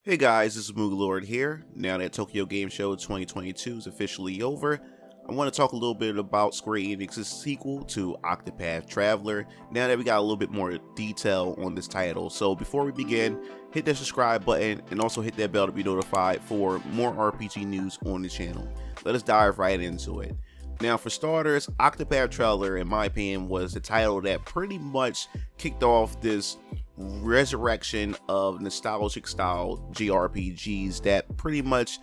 Hey guys, this is MugenLord here. Now that Tokyo Game Show 2022 is officially over, I want to talk a little bit about Square Enix's sequel to Octopath Traveler, now that we got a little bit more detail on this title. So before we begin, hit that subscribe button and also hit that bell to be notified for more RPG news on the channel. Let us dive right into it. Now for starters, Octopath Traveler, in my opinion, was the title that pretty much kicked off this resurrection of nostalgic style JRPGs that pretty much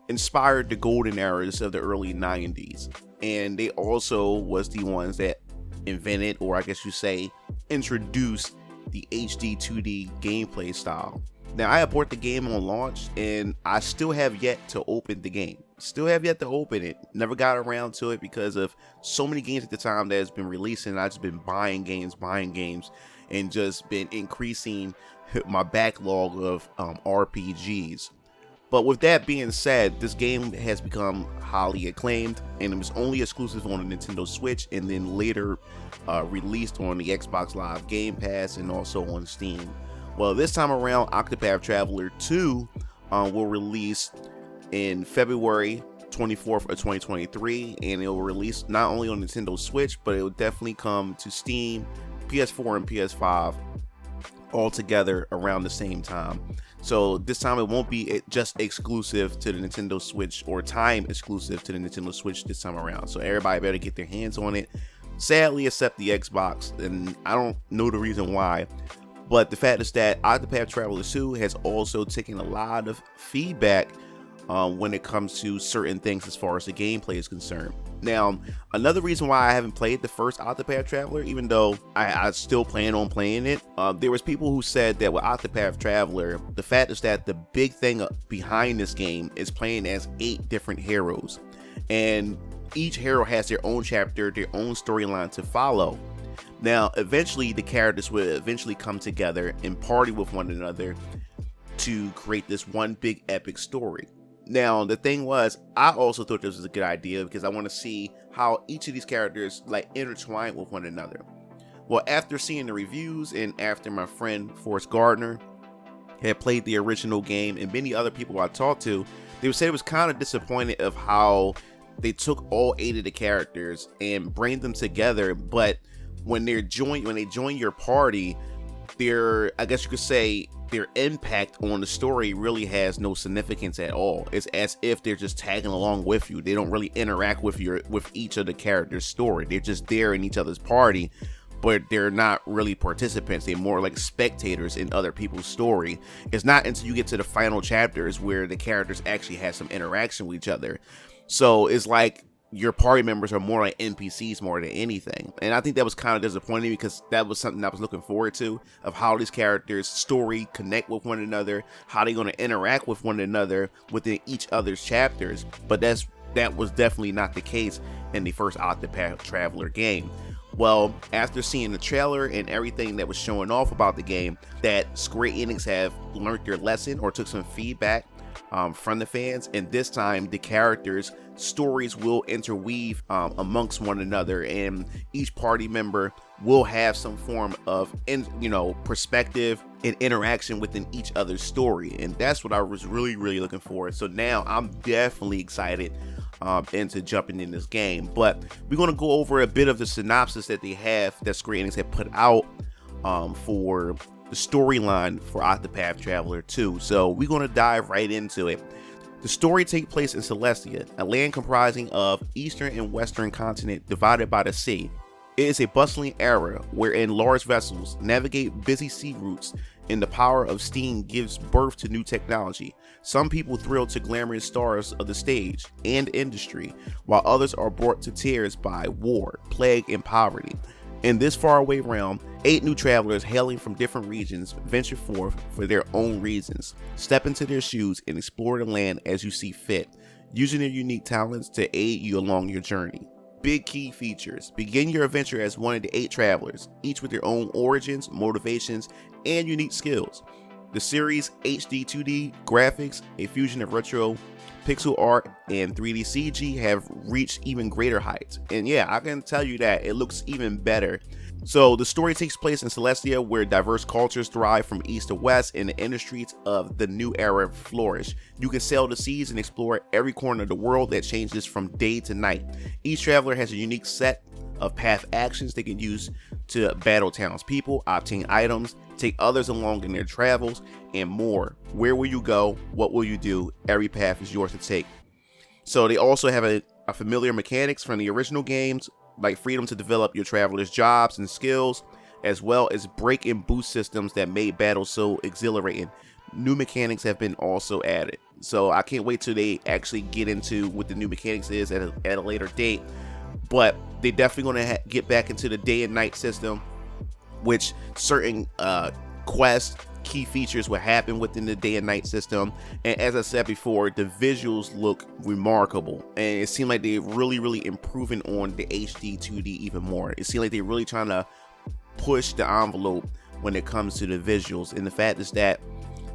inspired the golden eras of the early 90s. And they also was the ones that invented, or I guess you say, introduced the HD 2D gameplay style. Now I bought the game on launch and I still have yet to open the game. Still have yet to open it. Never got around to it because of so many games at the time that has been releasing. I've just been buying games, and just been increasing my backlog of RPGs. But with that being said, this game has become highly acclaimed, and it was only exclusive on the Nintendo Switch, and then later released on the Xbox Live Game Pass and also on Steam. Well, this time around, Octopath Traveler 2 will release in February 24th of 2023, and it will release not only on Nintendo Switch, but it will definitely come to Steam, PS4 and PS5 all together around the same time. So this time it won't be just exclusive to the Nintendo Switch, or time exclusive to the Nintendo Switch this time around. So everybody better get their hands on it. Sadly, except the Xbox, and I don't know the reason why. But the fact is that Octopath Traveler 2 has also taken a lot of feedback when it comes to certain things as far as the gameplay is concerned. Now, another reason why I haven't played the first Octopath Traveler, even though I still plan on playing it, there was people who said that with Octopath Traveler, the fact is that the big thing behind this game is playing as 8 different heroes, and each hero has their own chapter, their own storyline to follow. Now, eventually the characters will eventually come together and party with one another to create this one big epic story. Now, the thing was, I also thought this was a good idea because I want to see how each of these characters intertwine with one another. Well, after seeing the reviews and after my friend Forrest Gardner had played the original game and many other people I talked to, they would say it was kind of disappointed of how they took all 8 of the characters and bring them together, but when they join your party, I guess you could say their impact on the story really has no significance at all. It's as if they're just tagging along with you. They don't really interact with each of the characters' story. They're just there in each other's party, but they're not really participants. They're more like spectators in other people's story. It's not until you get to the final chapters where the characters actually have some interaction with each other. So it's like your party members are more like NPCs more than anything. And I think that was kind of disappointing because that was something I was looking forward to, of how these characters' story connect with one another, how they're going to interact with one another within each other's chapters. But that was definitely not the case in the first Octopath Traveler game. Well, after seeing the trailer and everything that was showing off about the game, that Square Enix have learned their lesson or took some feedback from the fans, and this time the characters' stories will interweave amongst one another, and each party member will have some form of perspective and interaction within each other's story, and that's what I was really looking for. So now I'm definitely excited into jumping in this game. But we're going to go over a bit of the synopsis that Square Enix had put out for the storyline for Octopath Traveler 2. So we're going to dive right into it. The story takes place in Celestia, a land comprising of eastern and western continent divided by the sea. It is a bustling era wherein large vessels navigate busy sea routes, and the power of steam gives birth to new technology. Some people thrill to glamorous stars of the stage and industry, while others are brought to tears by war, plague, and poverty. In this faraway realm, 8 new travelers hailing from different regions venture forth for their own reasons. Step into their shoes and explore the land as you see fit, using their unique talents to aid you along your journey. Big key features. Begin your adventure as one of the 8 travelers, each with their own origins, motivations, and unique skills. The series' HD 2D graphics, a fusion of retro pixel art and 3D CG, have reached even greater heights. And yeah, I can tell you that it looks even better. So the story takes place in Celestia, where diverse cultures thrive from east to west, and the industries of the new era flourish. You can sail the seas and explore every corner of the world that changes from day to night. Each traveler has a unique set of path actions they can use to battle townspeople, obtain items, take others along in their travels, and more. Where will you go? What will you do? Every path is yours to take. So they also have a familiar mechanics from the original games, like freedom to develop your travelers' jobs and skills, as well as break and boost systems that made battles so exhilarating. New mechanics have been also added. So I can't wait till they actually get into what the new mechanics is at a later date. But they definitely going to get back into the day and night system, which certain quests, key features will happen within the day and night system. And as I said before, the visuals look remarkable, and it seemed like they're really improving on the HD 2D even more. It seemed like they're really trying to push the envelope when it comes to the visuals. And the fact is that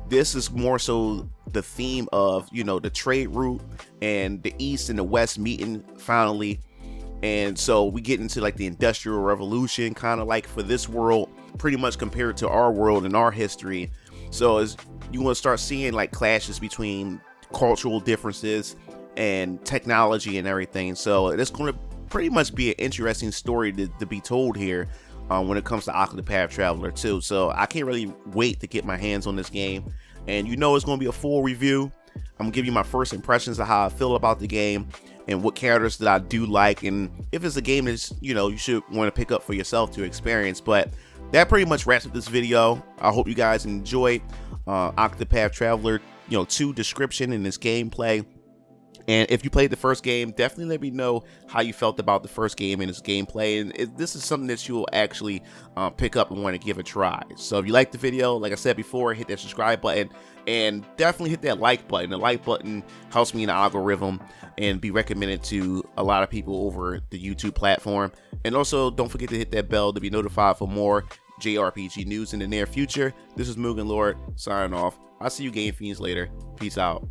this is more so the theme of, you know, the trade route and the East and the West meeting finally. And so we get into like the Industrial Revolution, kind of like for this world, pretty much compared to our world and our history. So as you want to start seeing like clashes between cultural differences and technology and everything. So it's going to pretty much be an interesting story to be told here when it comes to Octopath Traveler 2. So I can't really wait to get my hands on this game. And you know it's going to be a full review. I'm gonna give you my first impressions of how I feel about the game and what characters that I do like, and if it's a game that's, you know, you should want to pick up for yourself to experience. But that pretty much wraps up this video. I hope you guys enjoyed Octopath Traveler 2 description and this gameplay. And if you played the first game, definitely let me know how you felt about the first game and its gameplay. And this is something that you will actually pick up and want to give a try. So if you liked the video, like I said before, hit that subscribe button and definitely hit that like button. The like button helps me in the algorithm and be recommended to a lot of people over the YouTube platform. And also don't forget to hit that bell to be notified for more JRPG news in the near future. This is MugenLord signing off. I'll see you Game Fiends later. Peace out.